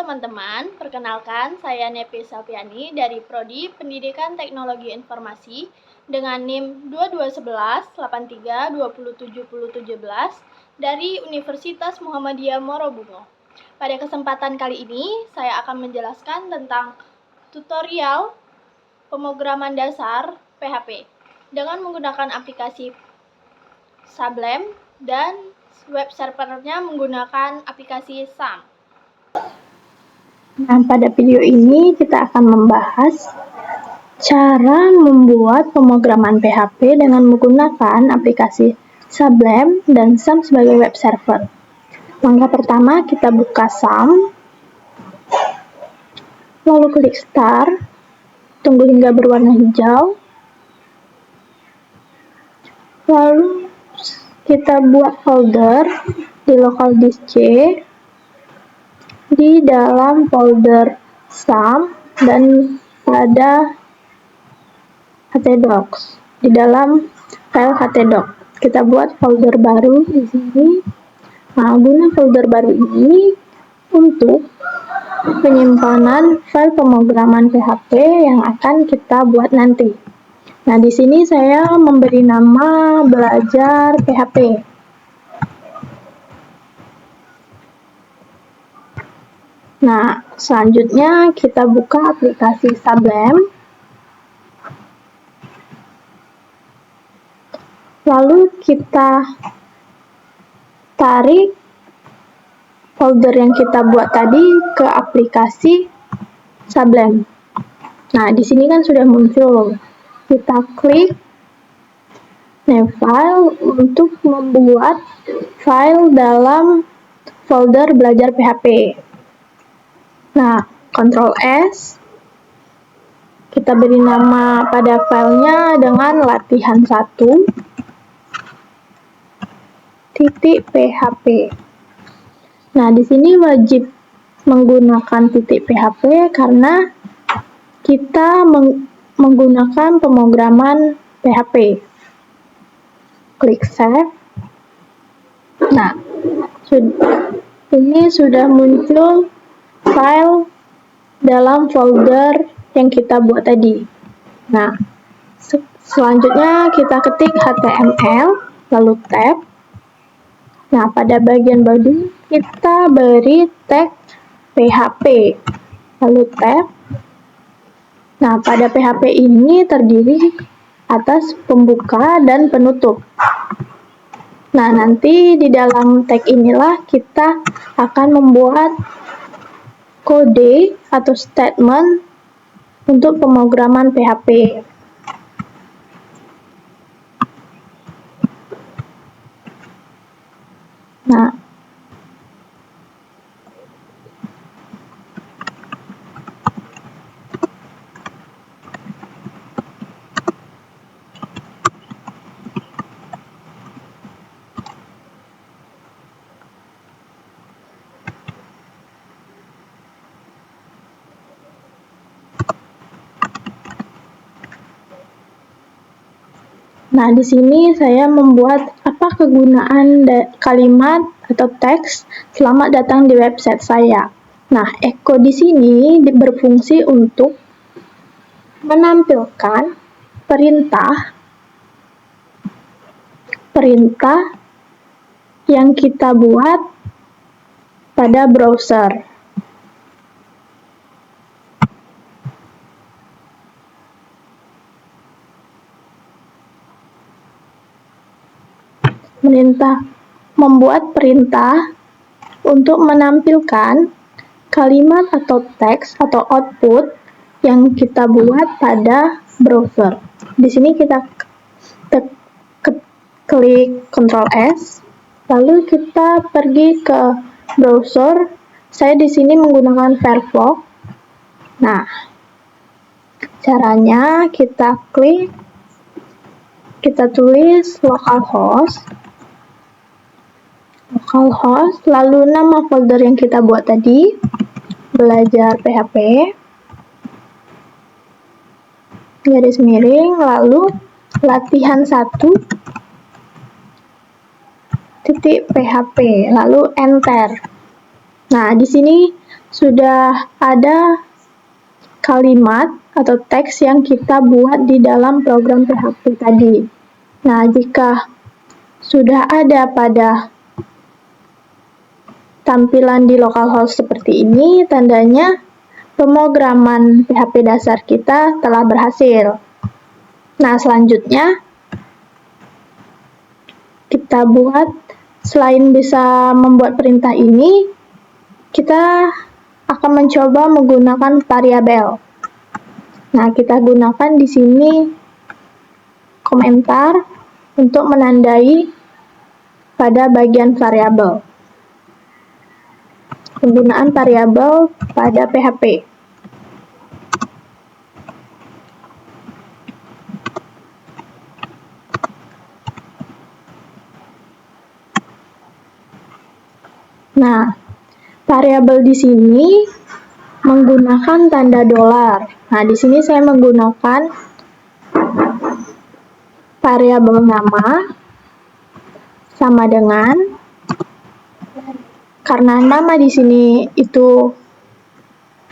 teman-teman, perkenalkan saya Nepi Sapiani dari Prodi Pendidikan Teknologi Informasi dengan NIM 221183207017 dari Universitas Muhammadiyah Morobungo. Pada kesempatan kali ini, saya akan menjelaskan tentang tutorial pemrograman dasar PHP dengan menggunakan aplikasi Sublime dan web servernya menggunakan aplikasi SAM. Nah, pada video ini kita akan membahas cara membuat pemrograman PHP dengan menggunakan aplikasi Sublime dan SAM sebagai web server. Langkah pertama, kita buka SAM, lalu klik Start, tunggu hingga berwarna hijau, lalu kita buat folder di local disk C, di dalam folder SAM dan pada htdocs. Di dalam file htdocs kita buat folder baru di sini. Nah, guna folder baru ini untuk penyimpanan file pemrograman PHP yang akan kita buat nanti. Nah, di sini saya memberi nama belajar PHP. Nah, selanjutnya kita buka aplikasi Sublime. Lalu kita tarik folder yang kita buat tadi ke aplikasi Sublime. Nah, di sini kan sudah muncul. Kita klik New File untuk membuat file dalam folder belajar PHP. Nah, Ctrl S, kita beri nama pada filenya dengan latihan1.php. Nah, di sini wajib menggunakan .php karena kita menggunakan pemrograman PHP. Klik Save. Nah, ini sudah muncul file dalam folder yang kita buat tadi. Nah, selanjutnya kita ketik HTML, lalu tab. Nah, pada bagian body kita beri tag PHP, lalu tab. Nah, pada PHP ini terdiri atas pembuka dan penutup. Nah, nanti di dalam tag inilah kita akan membuat kode atau statement untuk pemrograman PHP. Nah, di sini saya membuat apa kegunaan kalimat atau teks selamat datang di website saya. Nah, echo di sini berfungsi untuk menampilkan perintah yang kita buat pada browser. Membuat perintah untuk menampilkan kalimat atau teks atau output yang kita buat pada browser. Di sini kita klik Ctrl S, lalu kita pergi ke browser. Saya di sini menggunakan Firefox. Nah, caranya kita tulis localhost, lalu nama folder yang kita buat tadi, belajar PHP, garis miring, lalu latihan1.php, lalu enter. Nah, di sini sudah ada kalimat atau teks yang kita buat di dalam program PHP tadi. Nah, jika sudah ada pada tampilan di localhost seperti ini, tandanya pemrograman PHP dasar kita telah berhasil. Nah, selanjutnya kita buat, selain bisa membuat perintah ini, kita akan mencoba menggunakan variabel. Nah, kita gunakan di sini komentar untuk menandai pada bagian variabel. Penggunaan variabel pada PHP. Nah, variabel di sini menggunakan tanda dolar. Nah, di sini saya menggunakan variabel nama sama dengan, karena nama di sini itu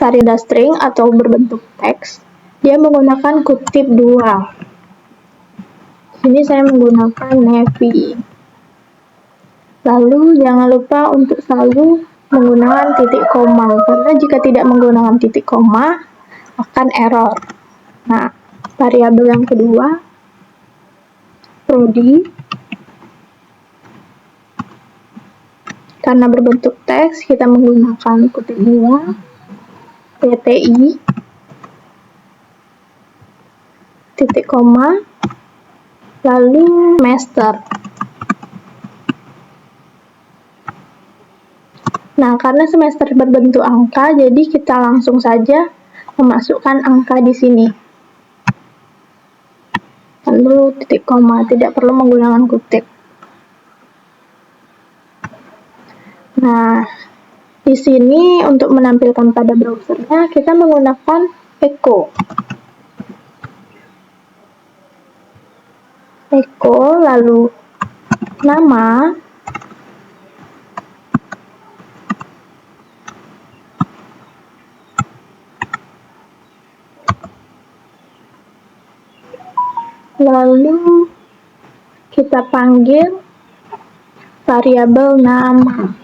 variabel string atau berbentuk teks, dia menggunakan kutip 2. Sini saya menggunakan Navy. Lalu jangan lupa untuk selalu menggunakan titik koma, karena jika tidak menggunakan titik koma akan error. Nah, variabel yang kedua, prodi, karena berbentuk teks kita menggunakan kutip 2, PTI, titik koma, lalu master. Nah, karena semester berbentuk angka, jadi kita langsung saja memasukkan angka di sini. Lalu titik koma, tidak perlu menggunakan kutip. Nah, di sini untuk menampilkan pada browsernya, kita menggunakan echo. Echo, lalu nama, lalu kita panggil variabel nama.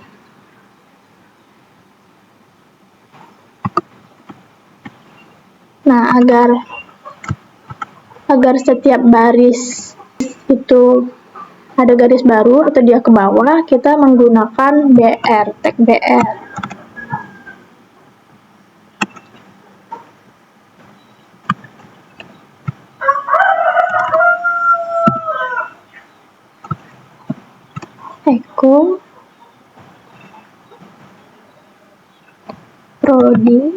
Nah, agar setiap baris itu ada garis baru atau dia ke bawah, kita menggunakan BR, tag BR. Echo, prodi,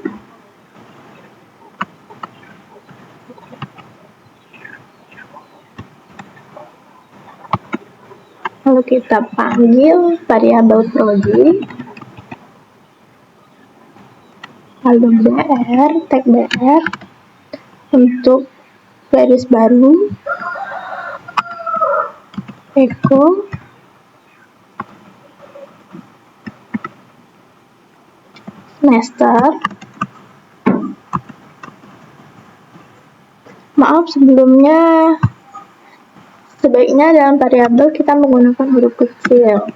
lalu kita panggil variabel prodi, lalu BR, tag BR untuk garis baru, echo, semester. Maaf sebelumnya, sebaiknya dalam variabel kita menggunakan huruf kecil.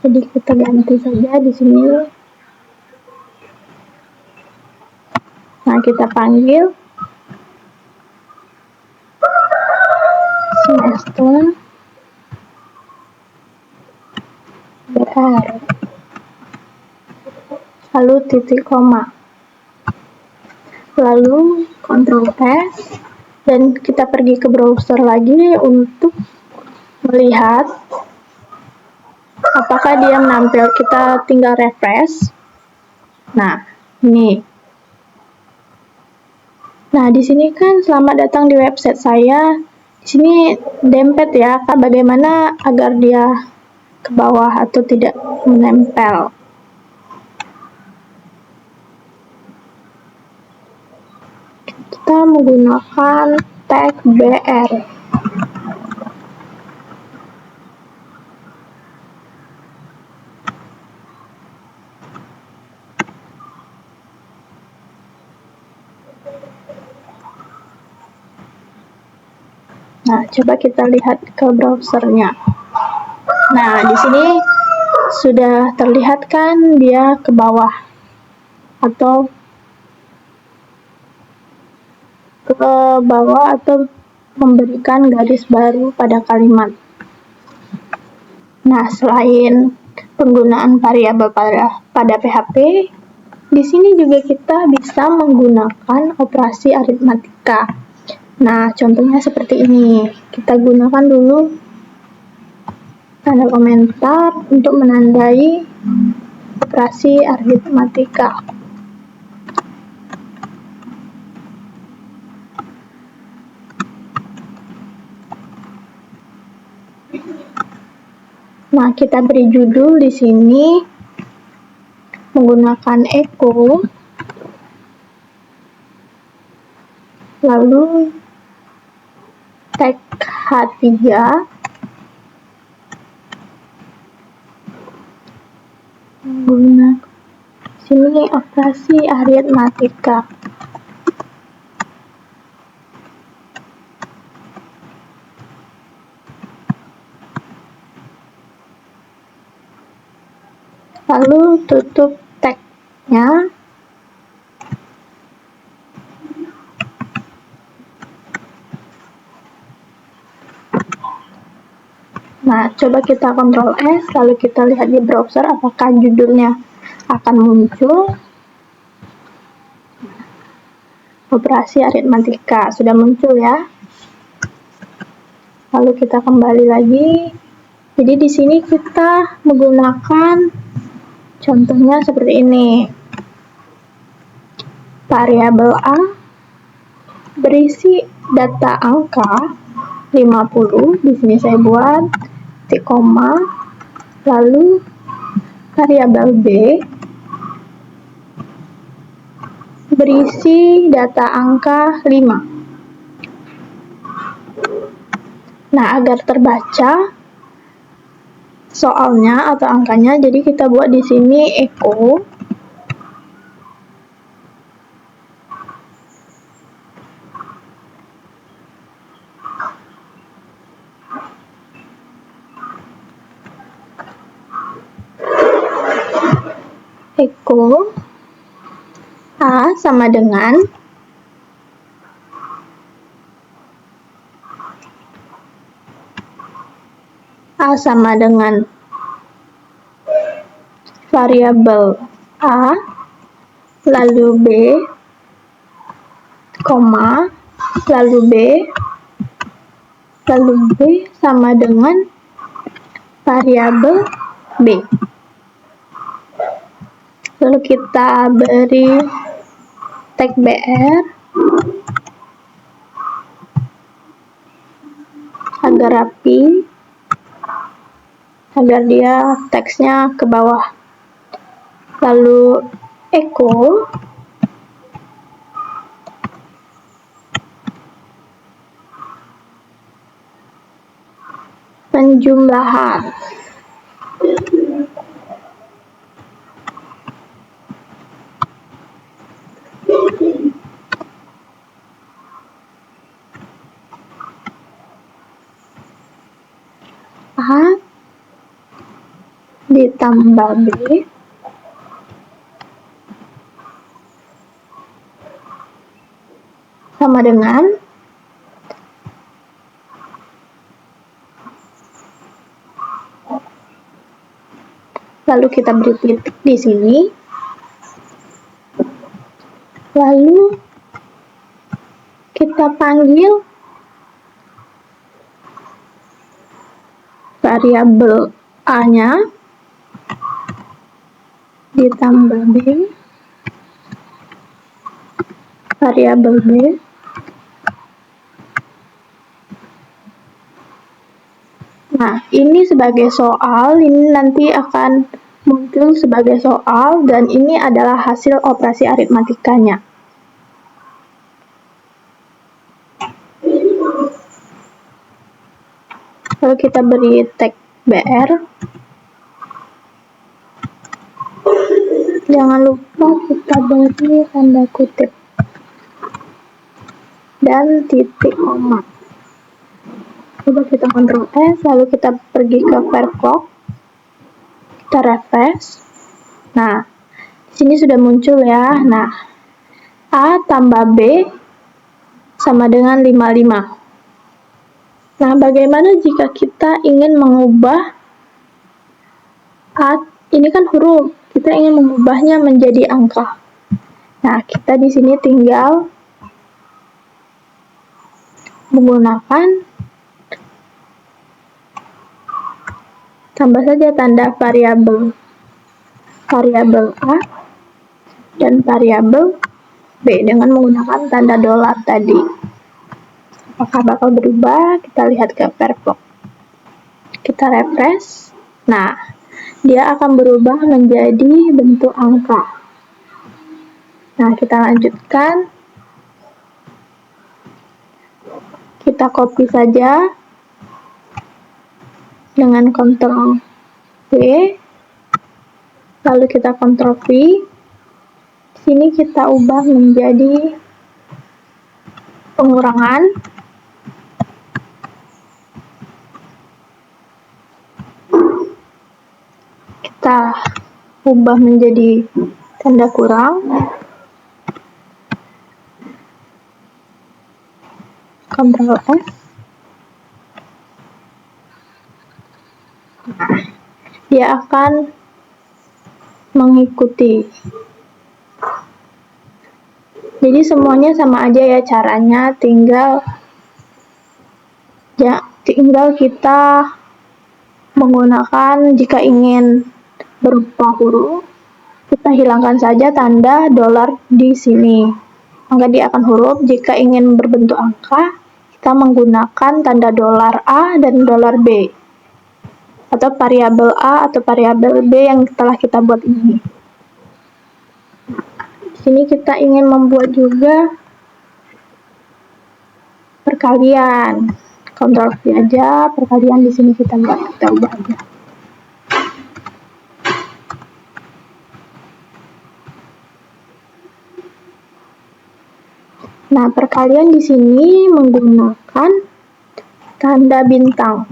Jadi kita ganti saja di sini. Nah, kita panggil semester BR, lalu titik koma, lalu Ctrl S, dan kita pergi ke browser lagi untuk melihat apakah dia menampil. Kita tinggal refresh. Nah, ini. Nah, di sini kan selamat datang di website saya. Di sini dempet ya, bagaimana agar dia ke bawah atau tidak menempel. Kita menggunakan tag BR. Nah, coba kita lihat ke browsernya. Nah, di sini sudah terlihat kan dia ke bawah atau memberikan garis baru pada kalimat. Nah, selain penggunaan variabel pada PHP, di sini juga kita bisa menggunakan operasi aritmatika. Nah, contohnya seperti ini. Kita gunakan dulu tanda komentar untuk menandai operasi aritmatika. Nah, kita beri judul di sini menggunakan echo, lalu tag H3, menggunakan sini operasi aritmatika. Lalu tutup tag-nya. Nah, coba kita Ctrl S, lalu kita lihat di browser apakah judulnya akan muncul. Operasi aritmatika sudah muncul ya. Lalu kita kembali lagi. Jadi di sini kita menggunakan contohnya seperti ini. Variabel A berisi data angka 50. Di sini saya buat titik koma. Lalu variabel B berisi data angka 5. Nah, agar terbaca soalnya atau angkanya, jadi kita buat di sini echo A sama dengan variabel A, lalu B, koma, lalu B sama dengan variabel B. Lalu kita beri tag BR agar rapi, agar dia teksnya ke bawah. Lalu echo penjumlahan. A ditambah B sama dengan lalu kita beri titik di sini. Lalu kita panggil variabel A-nya ditambah B, variabel B, nah ini sebagai soal, ini nanti akan muncul sebagai soal, dan ini adalah hasil operasi aritmatikanya. Lalu kita beri tag BR. Jangan lupa kita beri tanda kutip dan titik koma. Coba kita Ctrl S, lalu kita pergi ke Firefox, kita refresh. Nah, di sini sudah muncul ya. Nah, A tambah B sama dengan 55. Nah, bagaimana jika kita ingin mengubah A, ini kan huruf, kita ingin mengubahnya menjadi angka. Nah, kita di sini tinggal menggunakan tambah saja tanda variabel A dan variabel B dengan menggunakan tanda dolar tadi. Apakah bakal berubah? Kita lihat ke Firefox. Kita refresh. Nah, dia akan berubah menjadi bentuk angka. Nah, kita lanjutkan. Kita copy saja dengan Ctrl V, lalu kita Ctrl V. Sini kita ubah menjadi pengurangan. Kita ubah menjadi tanda kurang. Ctrl S. Nah, dia akan mengikuti. Jadi semuanya sama aja ya caranya, tinggal kita menggunakan, jika ingin berupa huruf, kita hilangkan saja tanda dolar di sini. Maka dia akan huruf. Jika ingin berbentuk angka, kita menggunakan tanda dolar A dan dolar B, atau variabel A atau variabel B yang telah kita buat ini. Di sini kita ingin membuat juga perkalian. Ctrl V aja, perkalian di sini kita ubah aja. Nah, perkalian di sini menggunakan tanda bintang.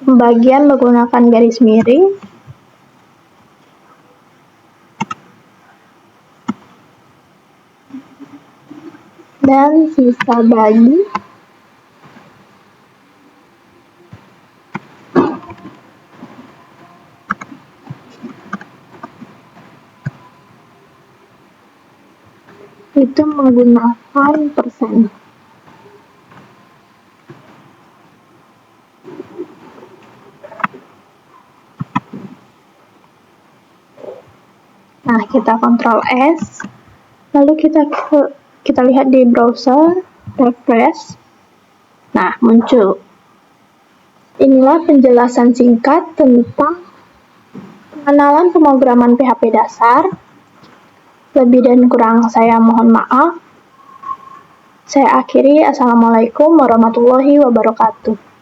Pembagian menggunakan garis miring. Dan sisa bagi. Itu menggunakan persen. Nah, kita Ctrl S, lalu kita lihat di browser, refresh. Nah, muncul. Inilah penjelasan singkat tentang pengenalan pemrograman PHP dasar. Lebih dan kurang saya mohon maaf. Saya akhiri. Assalamualaikum warahmatullahi wabarakatuh.